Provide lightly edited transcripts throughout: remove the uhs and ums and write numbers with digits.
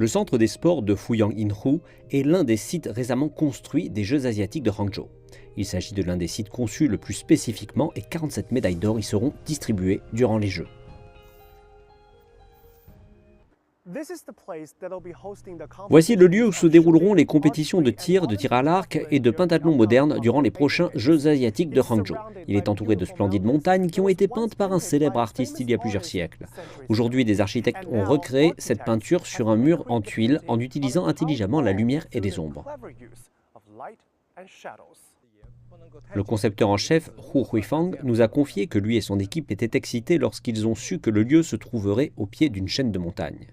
Le centre des sports de Fuyang Inhu est l'un des sites récemment construits des Jeux asiatiques de Hangzhou. Il s'agit de l'un des sites conçus le plus spécifiquement et 47 médailles d'or y seront distribuées durant les Jeux. Voici le lieu où se dérouleront les compétitions de tir à l'arc et de pentathlon moderne durant les prochains Jeux asiatiques de Hangzhou. Il est entouré de splendides montagnes qui ont été peintes par un célèbre artiste il y a plusieurs siècles. Aujourd'hui, des architectes ont recréé cette peinture sur un mur en tuiles en utilisant intelligemment la lumière et les ombres. Le concepteur en chef, Hu Huifang, nous a confié que lui et son équipe étaient excités lorsqu'ils ont su que le lieu se trouverait au pied d'une chaîne de montagnes.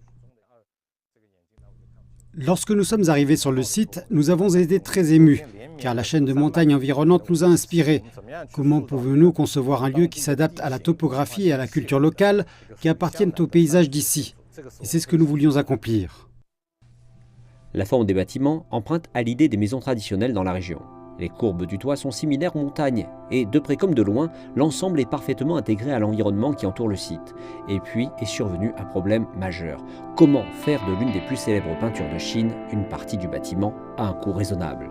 Lorsque nous sommes arrivés sur le site, nous avons été très émus, car la chaîne de montagnes environnante nous a inspirés. Comment pouvons-nous concevoir un lieu qui s'adapte à la topographie et à la culture locale, qui appartiennent au paysage d'ici? Et c'est ce que nous voulions accomplir. La forme des bâtiments emprunte à l'idée des maisons traditionnelles dans la région. Les courbes du toit sont similaires aux montagnes, et de près comme de loin, l'ensemble est parfaitement intégré à l'environnement qui entoure le site. Et puis est survenu un problème majeur. Comment faire de l'une des plus célèbres peintures de Chine une partie du bâtiment à un coût raisonnable?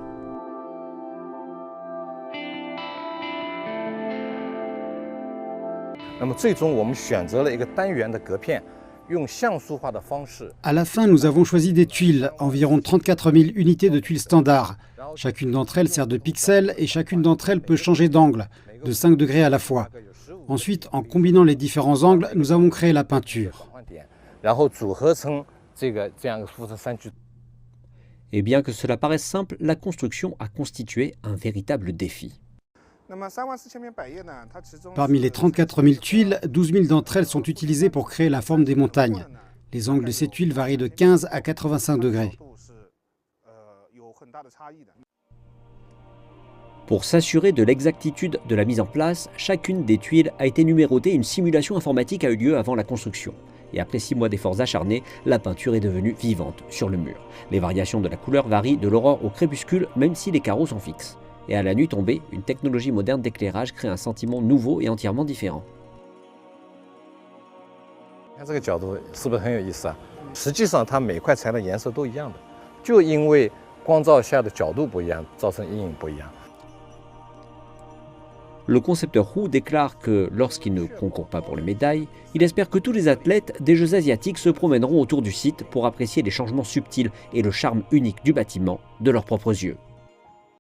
À la fin, nous avons choisi des tuiles, environ 34 000 unités de tuiles standards. Chacune d'entre elles sert de pixel et chacune d'entre elles peut changer d'angle, de 5 degrés à la fois. Ensuite, en combinant les différents angles, nous avons créé la peinture. Et bien que cela paraisse simple, la construction a constitué un véritable défi. Parmi les 34 000 tuiles, 12 000 d'entre elles sont utilisées pour créer la forme des montagnes. Les angles de ces tuiles varient de 15 à 85 degrés. Pour s'assurer de l'exactitude de la mise en place, chacune des tuiles a été numérotée et une simulation informatique a eu lieu avant la construction. Et après 6 mois d'efforts acharnés, la peinture est devenue vivante sur le mur. Les variations de la couleur varient de l'aurore au crépuscule, même si les carreaux sont fixes. Et à la nuit tombée, une technologie moderne d'éclairage crée un sentiment nouveau et entièrement différent. Le concepteur Hu déclare que lorsqu'il ne concourt pas pour les médailles, il espère que tous les athlètes des Jeux asiatiques se promèneront autour du site pour apprécier les changements subtils et le charme unique du bâtiment de leurs propres yeux.